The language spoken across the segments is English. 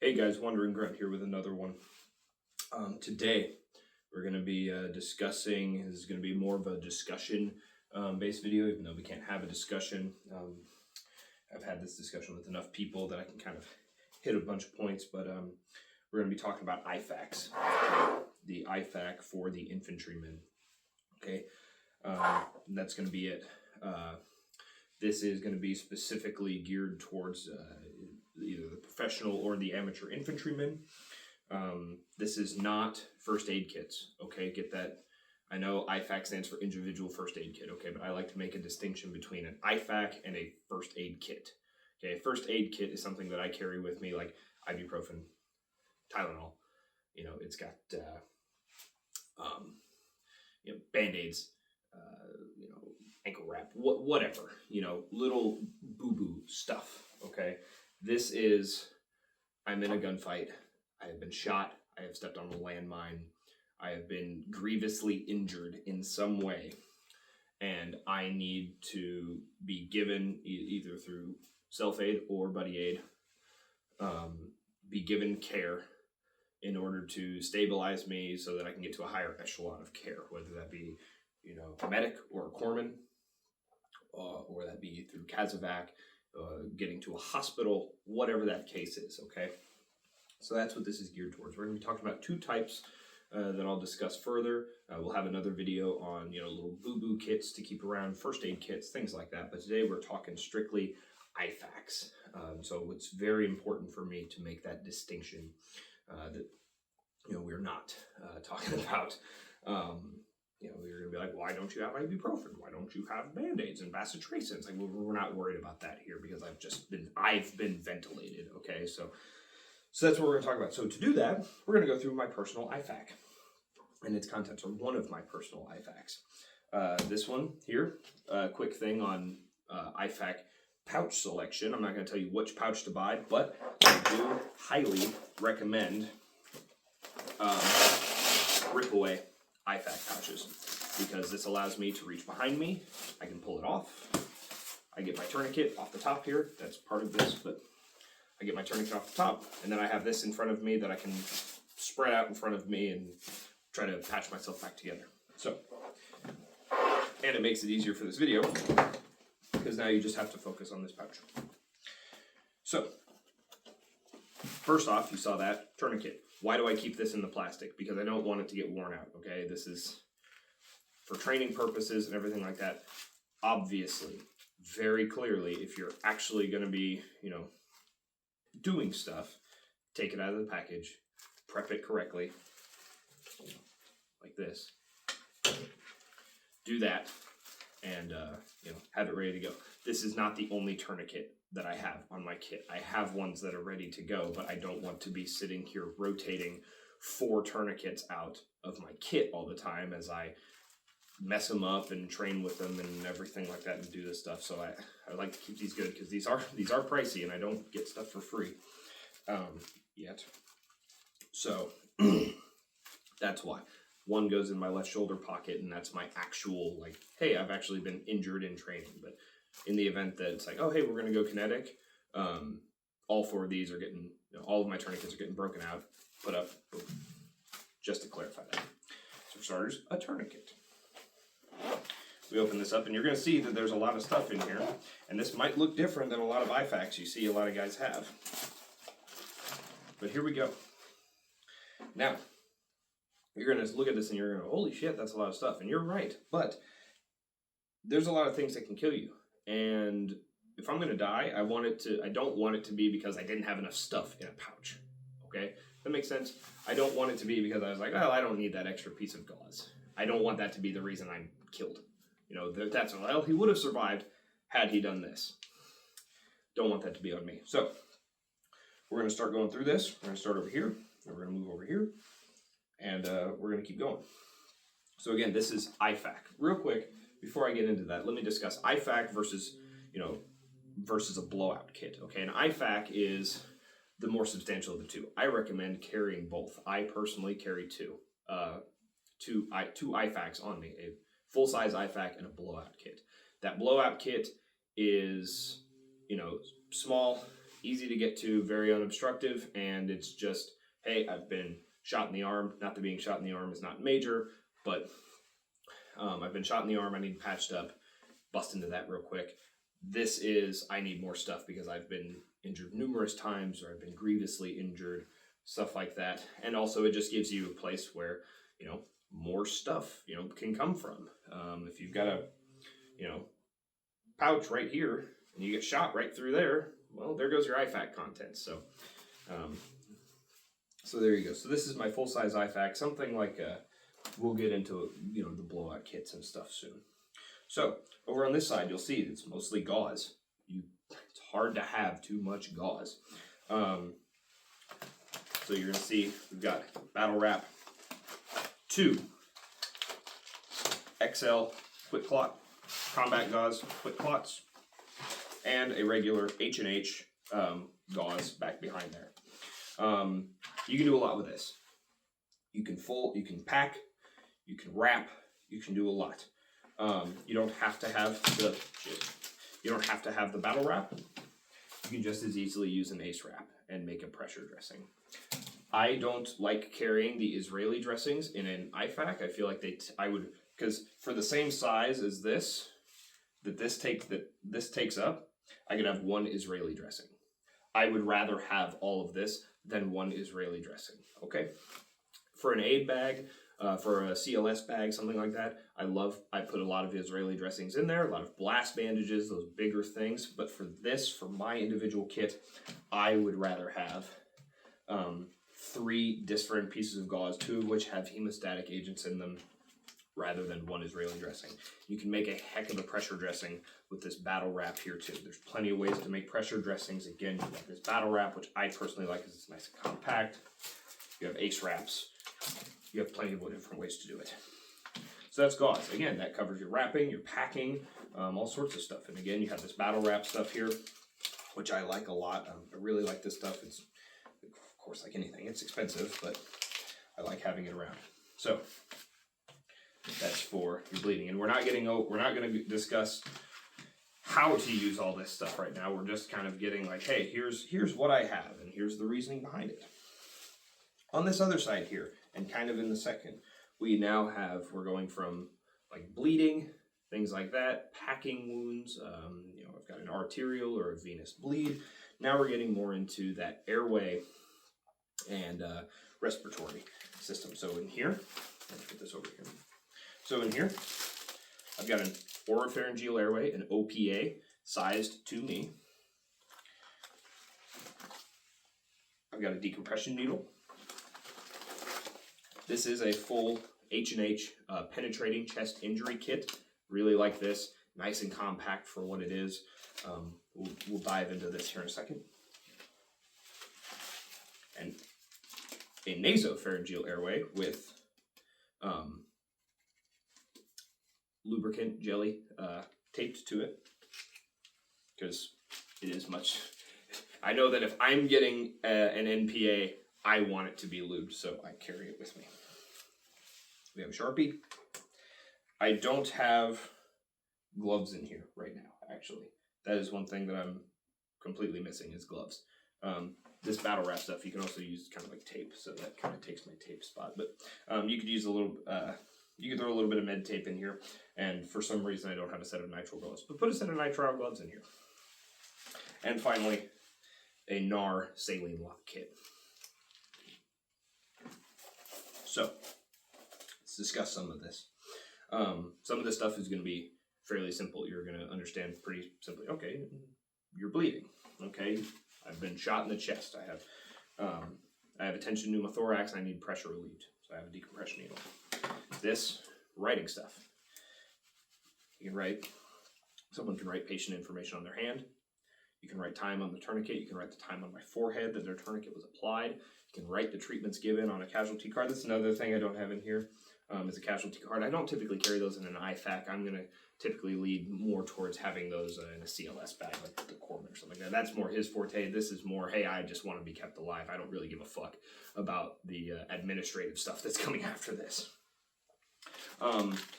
Hey guys, Wandering Grunt here with another one. Today we're going to be discussing, this is going to be more of a discussion based video, even though we can't have a discussion. I've had this discussion with enough people that I can kind of hit a bunch of points, but we're going to be talking about IFAKs, the IFAK for the infantryman. Okay, that's going to be it. This is going to be specifically geared towards either the professional or the amateur infantryman. This is not first aid kits, okay? Get that. I know IFAK stands for individual first aid kit, okay? But I like to make a distinction between an IFAK and a first aid kit. Okay, first aid kit is something that I carry with me, like ibuprofen, Tylenol. You know, it's got Band-Aids, ankle wrap, whatever, little boo-boo stuff, okay? This is, I'm in a gunfight, I have been shot, I have stepped on a landmine, I have been grievously injured in some way, and I need to be given, either through self-aid or buddy aid, be given care in order to stabilize me so that I can get to a higher echelon of care, whether that be, a medic or a corpsman, or that be through CASEVAC, getting to a hospital, whatever that case is, okay? So that's what this is geared towards. We're going to be talking about two types that I'll discuss further. We'll have another video on, little boo-boo kits to keep around, first aid kits, things like that. But today we're talking strictly IFAKs. So it's very important for me to make that distinction that, we're not talking about, we're going to be like, why don't you have ibuprofen? Why don't you have Band-Aids and bacitracins? Like, we're not worried about that here because I've been ventilated, okay? So that's what we're going to talk about. So to do that, we're going to go through my personal IFAK and its contents, or one of my personal IFAKs. This one here, quick thing on IFAK pouch selection. I'm not going to tell you which pouch to buy, but I do highly recommend rip-away IFAK pouches, because this allows me to reach behind me. I can pull it off. I get my tourniquet off the top here. That's part of this, but I get my tourniquet off the top, and then I have this in front of me that I can spread out in front of me and try to patch myself back together. So, and it makes it easier for this video, because now you just have to focus on this pouch. So, first off, you saw that tourniquet. Why do I keep this in the plastic? Because I don't want it to get worn out, okay? This is for training purposes and everything like that. Obviously, very clearly, if you're actually going to be, doing stuff, take it out of the package, prep it correctly, like this. Do that, and, have it ready to go. This is not the only tourniquet that I have on my kit. I have ones that are ready to go, but I don't want to be sitting here rotating 4 tourniquets out of my kit all the time as I mess them up and train with them and everything like that and do this stuff. So I like to keep these good, because these are pricey and I don't get stuff for free yet. So that's why. One goes in my left shoulder pocket, and that's my actual, like, hey, I've actually been injured in training. But in the event that it's like, oh, hey, we're going to go kinetic, all 4 of these are getting, all of my tourniquets are getting broken out, put up, boom, just to clarify that. So for starters, a tourniquet. We open this up, and you're going to see that there's a lot of stuff in here, and this might look different than a lot of IFAKs you see a lot of guys have. But here we go. Now, you're going to look at this and you're going to go, holy shit, that's a lot of stuff. And you're right, but there's a lot of things that can kill you. And if I'm going to die, I don't want it to be because I didn't have enough stuff in a pouch. Okay? That makes sense? I don't want it to be because I was like, oh, I don't need that extra piece of gauze. I don't want that to be the reason I'm killed. That's, well, he would have survived had he done this. Don't want that to be on me. So, we're going to start going through this. We're going to start over here, and we're going to move over here, and we're going to keep going. So again, this is IFAK. Real quick, before I get into that, let me discuss IFAK versus a blowout kit. Okay, an IFAK is the more substantial of the two. I recommend carrying both. I personally carry two IFAKs on me, a full-size IFAK and a blowout kit. That blowout kit is, small, easy to get to, very unobstructive, and it's just, hey, I've been shot in the arm. Not that being shot in the arm is not major, but I've been shot in the arm, I need patched up, bust into that real quick. This is, I need more stuff because I've been injured numerous times, or I've been grievously injured, stuff like that. And also it just gives you a place where, you know, more stuff, you know, can come from. If you've got a, you know, pouch right here and you get shot right through there, well, there goes your IFAK contents. So, so there you go. So this is my full-size IFAK, something like we'll get into, you know, the blowout kits and stuff soon. So over on this side, you'll see it's mostly gauze. It's hard to have too much gauze. So you're gonna see we've got Battle Wrap 2 XL quick clot combat gauze quick clots, and a regular H&H gauze back behind there. You can do a lot with this. You can fold, you can pack, you can wrap, you can do a lot. You don't have to have the battle wrap. You can just as easily use an ace wrap and make a pressure dressing. I don't like carrying the Israeli dressings in an IFAK. I feel like I would, because for the same size as this, this takes up, I could have one Israeli dressing. I would rather have all of this than one Israeli dressing, okay? For an aid bag, for a CLS bag, something like that, I put a lot of Israeli dressings in there, a lot of blast bandages, those bigger things, but for this, for my individual kit, I would rather have 3 different pieces of gauze, 2 of which have hemostatic agents in them, rather than one Israeli dressing. You can make a heck of a pressure dressing with this battle wrap here too. There's plenty of ways to make pressure dressings. Again, you have this battle wrap, which I personally like because it's nice and compact. You have ace wraps. You have plenty of different ways to do it. So that's gauze. Again, that covers your wrapping, your packing, all sorts of stuff. And again, you have this battle wrap stuff here, which I like a lot. I really like this stuff. It's, of course, like anything, it's expensive, but I like having it around. So that's for your bleeding. And we're not going to discuss how to use all this stuff right now. We're just kind of getting like, hey, here's what I have, and here's the reasoning behind it. On this other side here, and kind of in the second, we're going from like bleeding, things like that, packing wounds, you know, I've got an arterial or a venous bleed. Now we're getting more into that airway and respiratory system. So in here, let's put this over here. So in here, I've got an oropharyngeal airway, an OPA, sized to me. I've got a decompression needle. This is a full H&H penetrating chest injury kit. Really like this, nice and compact for what it is. We'll dive into this here in a second. And a nasopharyngeal airway with lubricant jelly taped to it, because it is much. I know that if I'm getting an NPA, I want it to be lubed, so I carry it with me. We have a Sharpie. I don't have gloves in here right now, actually. That is one thing that I'm completely missing, is gloves. This battle wrap stuff, you can also use kind of like tape, so that kind of takes my tape spot. But you could use a little, you could throw a little bit of med tape in here, and for some reason I don't have a set of nitrile gloves, but put a set of nitrile gloves in here. And finally, a NAR saline lock kit. So, let's discuss some of this. Some of this stuff is going to be fairly simple. You're going to understand pretty simply. Okay, you're bleeding. Okay, I've been shot in the chest. I have a tension pneumothorax. I need pressure relieved, so I have a decompression needle. This writing stuff. You can write. Someone can write patient information on their hand. You can write time on the tourniquet. You can write the time on my forehead that their tourniquet was applied. You can write the treatments given on a casualty card. That's another thing I don't have in here, is a casualty card. I don't typically carry those in an IFAK. I'm going to typically lead more towards having those in a CLS bag, like the Corpsman or something like that. That's more his forte. This is more, hey, I just want to be kept alive. I don't really give a fuck about the administrative stuff that's coming after this.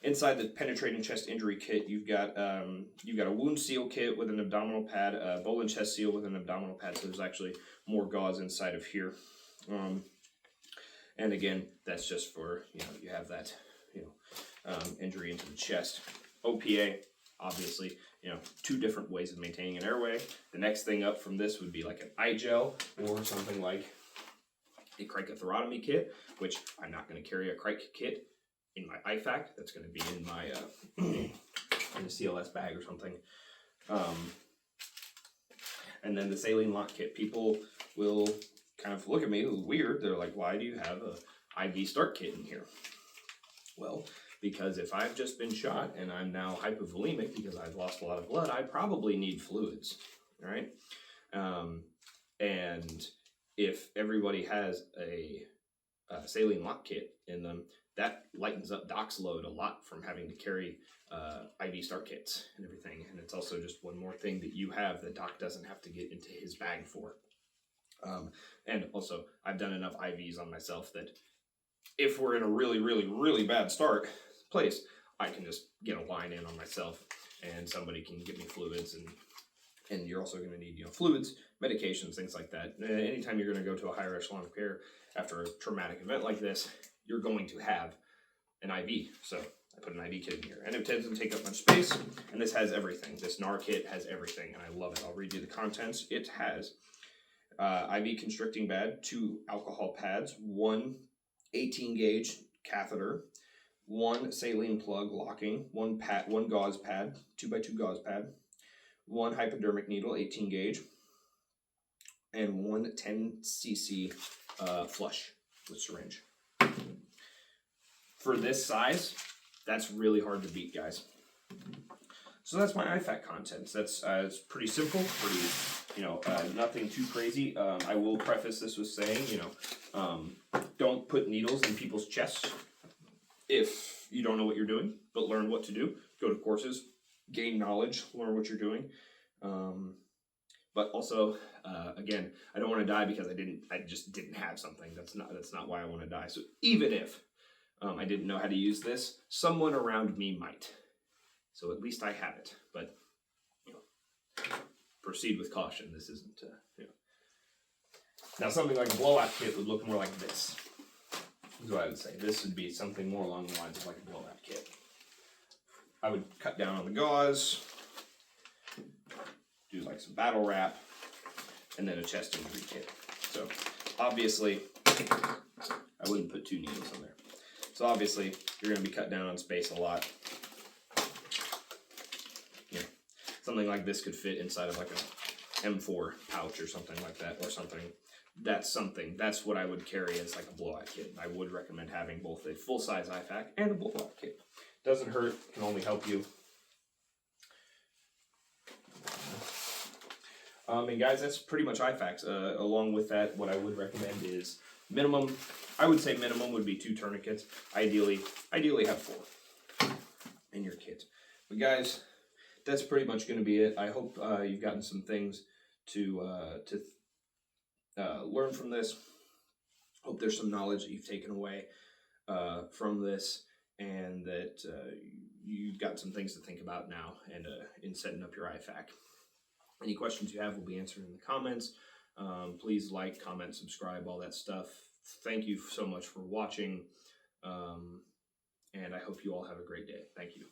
Inside the penetrating chest injury kit, you've got a wound seal kit with an abdominal pad, a bowl and chest seal with an abdominal pad. So there's actually more gauze inside of here. And again, that's just for, you have that, injury into the chest. OPA, obviously, 2 different ways of maintaining an airway. The next thing up from this would be like an eye gel or something like a cricothyrotomy kit, which I'm not going to carry a cric kit in my IFAK. That's going to be in my in a CLS bag or something. And then the saline lock kit. People will kind of look at me weird. They're like, why do you have a IV start kit in here? Well, because if I've just been shot and I'm now hypovolemic because I've lost a lot of blood, I probably need fluids, all right? And if everybody has a saline lock kit in them, that lightens up Doc's load a lot from having to carry IV start kits and everything. And it's also just one more thing that you have that Doc doesn't have to get into his bag for. And also, I've done enough IVs on myself that if we're in a really, really, really bad place, I can just get a line in on myself and somebody can give me fluids. And you're also going to need, fluids, medications, things like that. Anytime you're going to go to a higher echelon of care after a traumatic event like this, you're going to have an IV. So I put an IV kit in here. And it doesn't take up much space. And this has everything. This NAR kit has everything. And I love it. I'll read you the contents. It has IV constricting pad, 2 alcohol pads, 1 18 gauge catheter, 1 saline plug locking, 1 gauze pad, 2x2 gauze pad, 1 hypodermic needle, 18 gauge, and 1 10 cc flush with syringe. For this size, that's really hard to beat, guys. So that's my IFAK contents. That's it's pretty simple, nothing too crazy. I will preface this with saying, don't put needles in people's chests if you don't know what you're doing, but learn what to do. Go to courses, gain knowledge, learn what you're doing. But also, again, I don't want to die because I just didn't have something. That's not why I want to die. So even if I didn't know how to use this, someone around me might. So at least I have it. But proceed with caution. This isn't, Now something like a blowout kit would look more like this. Is what I would say. This would be something more along the lines of like a blowout kit. I would cut down on the gauze, do like some battle wrap, and then a chest injury kit. So obviously, I wouldn't put 2 needles in there. So obviously, you're going to be cut down on space a lot. Something like this could fit inside of like a M4 pouch or something like that, or something. That's what I would carry as like a blowout kit. I would recommend having both a full-size IFAK and a blowout kit. Doesn't hurt, can only help you. And guys, that's pretty much IFAKs. Along with that, what I would recommend is minimum, I would say minimum would be 2 tourniquets. Ideally have 4 in your kit. But guys, that's pretty much going to be it. I hope you've gotten some things to learn from this. Hope there's some knowledge that you've taken away from this, and that you've got some things to think about now and in setting up your IFAK. Any questions you have will be answered in the comments. Please like, comment, subscribe, all that stuff. Thank you so much for watching, and I hope you all have a great day. Thank you.